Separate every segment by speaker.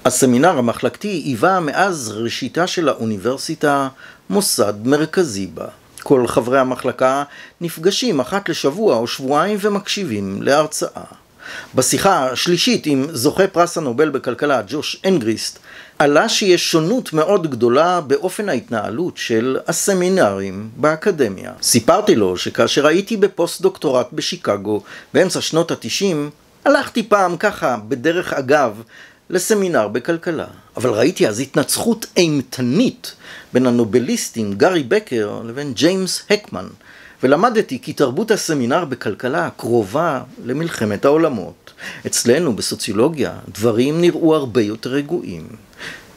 Speaker 1: הסמינר המחלקתי היווה מאז ראשיתה של האוניברסיטה מוסד מרכזי בה. כל חברי המחלקה נפגשים אחת לשבוע או שבועיים ומקשיבים להרצאה. בשיחה השלישית עם זוכה פרס הנובל בכלכלה ג'וש אנגריסט עלה שיש שונות מאוד גדולה באופן ההתנהלות של הסמינרים באקדמיה. סיפרתי לו שכאשר הייתי בפוסט דוקטורט בשיקגו באמצע שנות ה-90 הלכתי פעם ככה בדרך אגב לסמינר בכלכלה, אבל ראיתי אז התנצחות אימתנית בין הנובליסטים גארי בקר לבין ג'יימס הקמן, ולמדתי כי תרבות הסמינר בכלכלה קרובה למלחמת העולמות. אצלנו בסוציולוגיה דברים נראו הרבה יותר רגועים.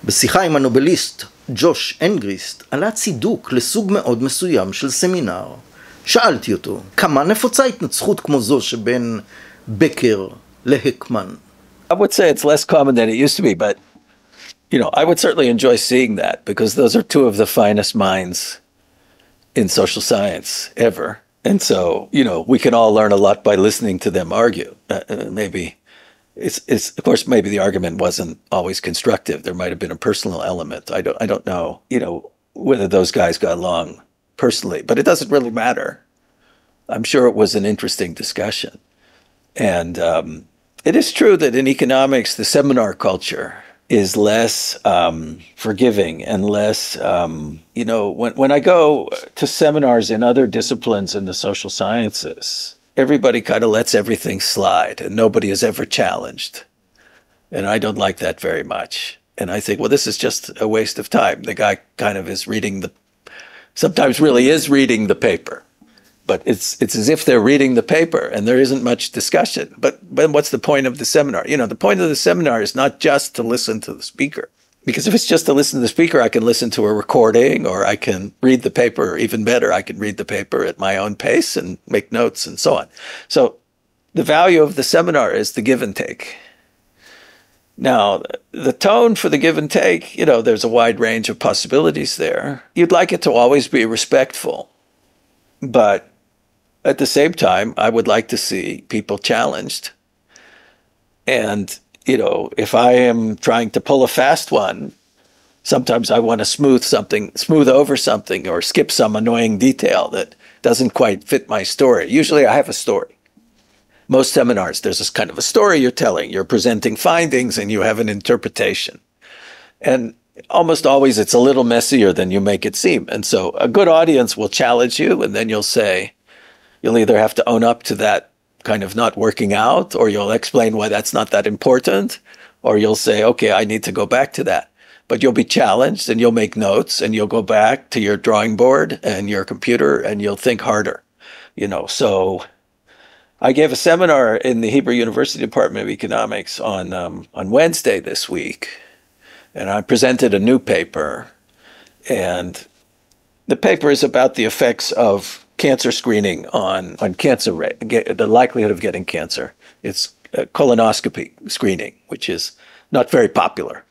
Speaker 1: בשיחה עם הנובליסט ג'וש אנגריסט עלה צידוק לסוג מאוד מסוים של סמינר. שאלתי אותו, כמה נפוצה התנצחות כמו זו שבין בקר להקמן?
Speaker 2: I would say it's less common than it used to be, but, you know, I would certainly enjoy seeing that because those are two of the finest minds in social science ever. And so, you know, we can all learn a lot by listening to them argue. Maybe it's of course, maybe the argument wasn't always constructive. There might have been a personal element. I don't know, you know, whether those guys got along personally, but it doesn't really matter. I'm sure it was an interesting discussion. And, it is true that in economics, the seminar culture is less forgiving and less, you know, when I go to seminars in other disciplines in the social sciences, everybody kind of lets everything slide and nobody is ever challenged. And I don't like that very much. And I think, well, this is just a waste of time. The guy kind of is sometimes really is reading the paper. But it's as if they're reading the paper and there isn't much discussion. But what's the point of the seminar? You know, the point of the seminar is not just to listen to the speaker. Because if it's just to listen to the speaker, I can listen to a recording or I can read the paper. Even better, I can read the paper at my own pace and make notes and so on. So the value of the seminar is the give and take. Now, the tone for the give and take, you know, there's a wide range of possibilities there. You'd like it to always be respectful. But at the same time, I would like to see people challenged. And, you know, if I am trying to pull a fast one, sometimes I want to smooth over something or skip some annoying detail that doesn't quite fit my story. Usually I have a story. Most seminars, there's this kind of a story you're telling. You're presenting findings and you have an interpretation. And almost always it's a little messier than you make it seem. And so a good audience will challenge you and then you'll either have to own up to that kind of not working out, or you'll explain why that's not that important, or you'll say, okay, I need to go back to that. But you'll be challenged and you'll make notes and you'll go back to your drawing board and your computer and you'll think harder, you know. So I gave a seminar in the Hebrew University Department of Economics on Wednesday this week. And I presented a new paper, and the paper is about the effects of cancer screening on cancer rate, the likelihood of getting cancer. It's colonoscopy screening, which is not very popular,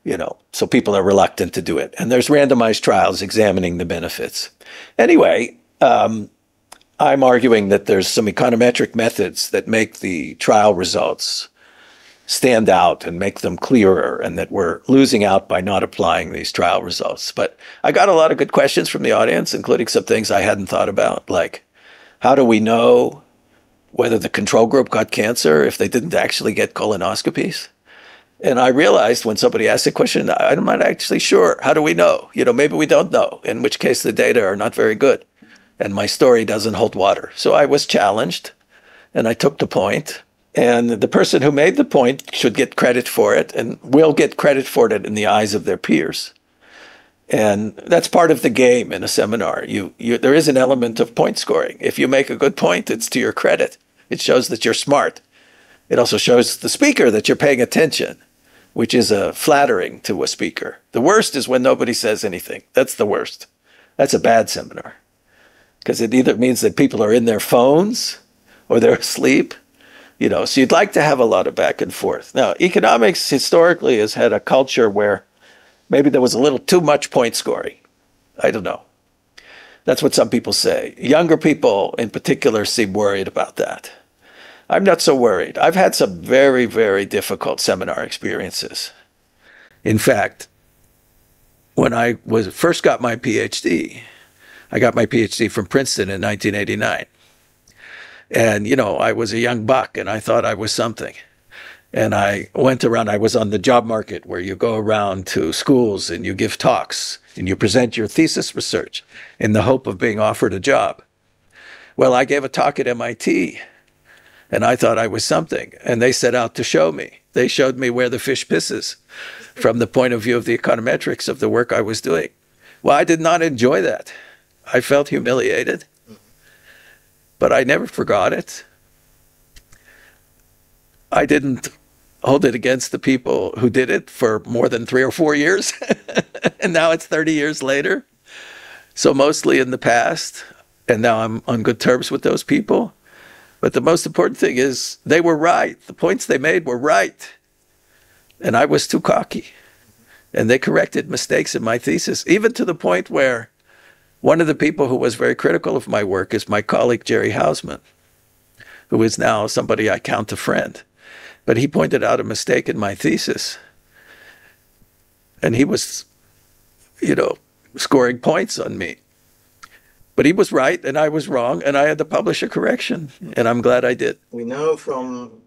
Speaker 2: you know, so people are reluctant to do it. And there's randomized trials examining the benefits. Anyway, I'm arguing that there's some econometric methods that make the trial results stand out and make them clearer, and that we're losing out by not applying these trial results. But I got a lot of good questions from the audience, including some things I hadn't thought about, like how do we know whether the control group got cancer if they didn't actually get colonoscopies? And I realized when somebody asked a question, I'm not actually sure. How do we know? You know, maybe we don't know, in which case the data are not very good and my story doesn't hold water. So I was challenged and I took the point. And the person who made the point should get credit for it and will get credit for it in the eyes of their peers. And that's part of the game in a seminar. There is an element of point scoring. If you make a good point, it's to your credit. It shows that you're smart. It also shows the speaker that you're paying attention, which is flattering to a speaker. The worst is when nobody says anything. That's the worst. That's a bad seminar. Because it either means that people are in their phones or they're asleep. You know, so you'd like to have a lot of back and forth. Now, economics historically has had a culture where maybe there was a little too much point scoring. I don't know. That's what some people say. Younger people in particular seem worried about that. I'm not so worried. I've had some very, very difficult seminar experiences. In fact, when I first got my PhD, I got my PhD from Princeton in 1989. And, you know, I was a young buck and I thought I was something. And I went around, I was on the job market where you go around to schools and you give talks and you present your thesis research in the hope of being offered a job. Well, I gave a talk at MIT and I thought I was something. And they set out to show me. They showed me where the fish pisses from the point of view of the econometrics of the work I was doing. Well, I did not enjoy that. I felt humiliated, but I never forgot it. I didn't hold it against the people who did it for more than 3 or 4 years. And now it's 30 years later. So mostly in the past. And now I'm on good terms with those people. But the most important thing is they were right. The points they made were right. And I was too cocky. And they corrected mistakes in my thesis, even to the point where one of the people who was very critical of my work is my colleague, Jerry Hausman, who is now somebody I count a friend. But he pointed out a mistake in my thesis. And he was, you know, scoring points on me. But he was right and I was wrong and I had to publish a correction. And I'm glad I did.
Speaker 1: We know from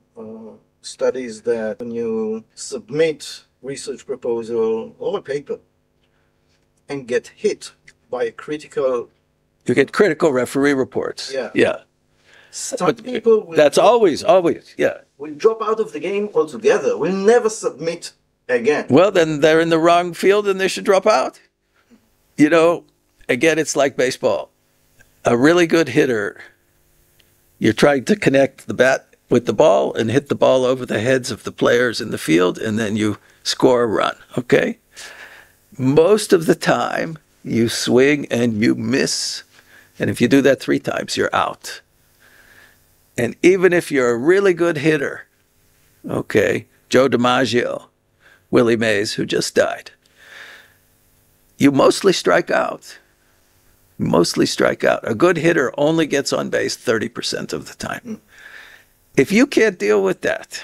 Speaker 1: studies that when you submit research proposal or a paper and get hit by a critical...
Speaker 2: You get critical referee reports.
Speaker 1: Yeah.
Speaker 2: Yeah.
Speaker 1: Some people will
Speaker 2: that's always, yeah.
Speaker 1: will drop out of the game altogether, will never submit again.
Speaker 2: Well, then they're in the wrong field and they should drop out. You know, again, it's like baseball. A really good hitter, you're trying to connect the bat with the ball and hit the ball over the heads of the players in the field, and then you score a run, okay? Most of the time, you swing and you miss. And if you do that 3 times, you're out. And even if you're a really good hitter, okay, Joe DiMaggio, Willie Mays, who just died, you mostly strike out. Mostly strike out. A good hitter only gets on base 30% of the time. If you can't deal with that,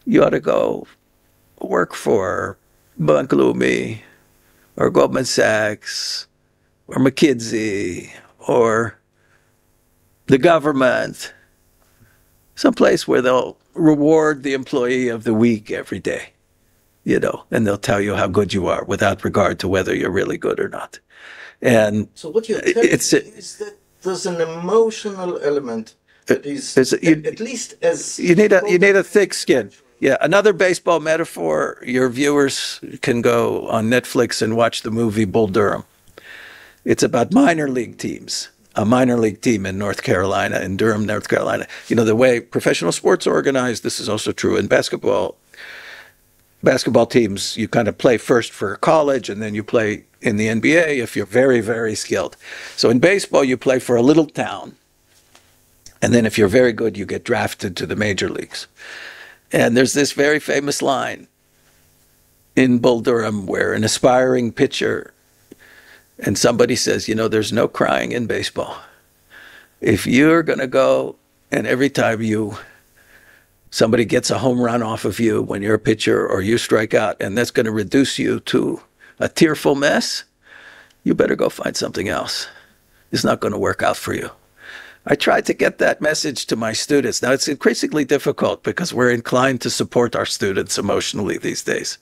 Speaker 2: you ought to go work for Bank Leumi or Goldman Sachs or McKinsey or the government, someplace where they'll reward the employee of the week every day, you know, and they'll tell you how good you are without regard to whether you're really good or not. And
Speaker 1: so what you're telling me is that there's an emotional element that is at least as...
Speaker 2: You need a thick skin. Yeah, another baseball metaphor, your viewers can go on Netflix and watch the movie Bull Durham. It's about minor league teams. A minor league team in North Carolina, in Durham, North Carolina. You know, the way professional sports are organized, this is also true in basketball. Basketball teams, you kind of play first for college and then you play in the NBA if you're very, very skilled. So in baseball, you play for a little town. And then if you're very good, you get drafted to the major leagues. And there's this very famous line in Bull Durham where an aspiring pitcher, and somebody says, you know, there's no crying in baseball. If you're going to go and every time somebody gets a home run off of you when you're a pitcher or you strike out, and that's going to reduce you to a tearful mess, you better go find something else. It's not going to work out for you. I tried to get that message to my students. Now, it's increasingly difficult because we're inclined to support our students emotionally these days.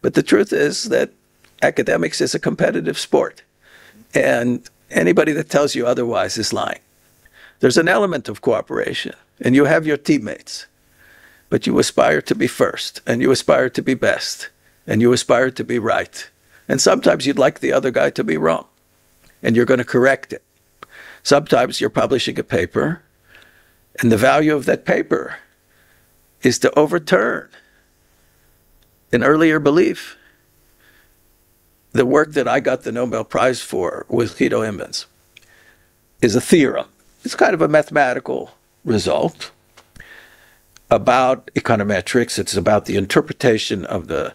Speaker 2: But the truth is that academics is a competitive sport. And anybody that tells you otherwise is lying. There's an element of cooperation, and you have your teammates. But you aspire to be first, and you aspire to be best, and you aspire to be right. And sometimes you'd like the other guy to be wrong, and you're going to correct it. Sometimes you're publishing a paper, and the value of that paper is to overturn an earlier belief. The work that I got the Nobel Prize for with Guido Imbens is a theorem. It's kind of a mathematical result about econometrics. It's about the interpretation of the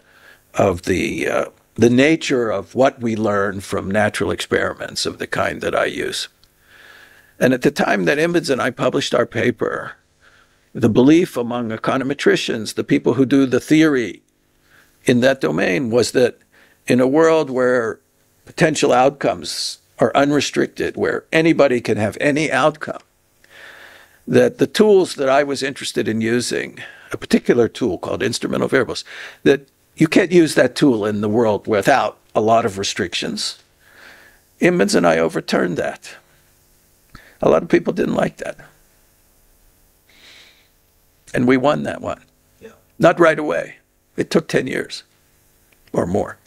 Speaker 2: nature of what we learn from natural experiments of the kind that I use. And at the time that Imbens and I published our paper, the belief among econometricians, the people who do the theory in that domain was that in a world where potential outcomes are unrestricted, where anybody can have any outcome, that the tools that I was interested in using, a particular tool called instrumental variables, that you can't use that tool in the world without a lot of restrictions. Emmons and I overturned that. A lot of people didn't like that. And we won that one. Yeah. Not right away. It took 10 years or more.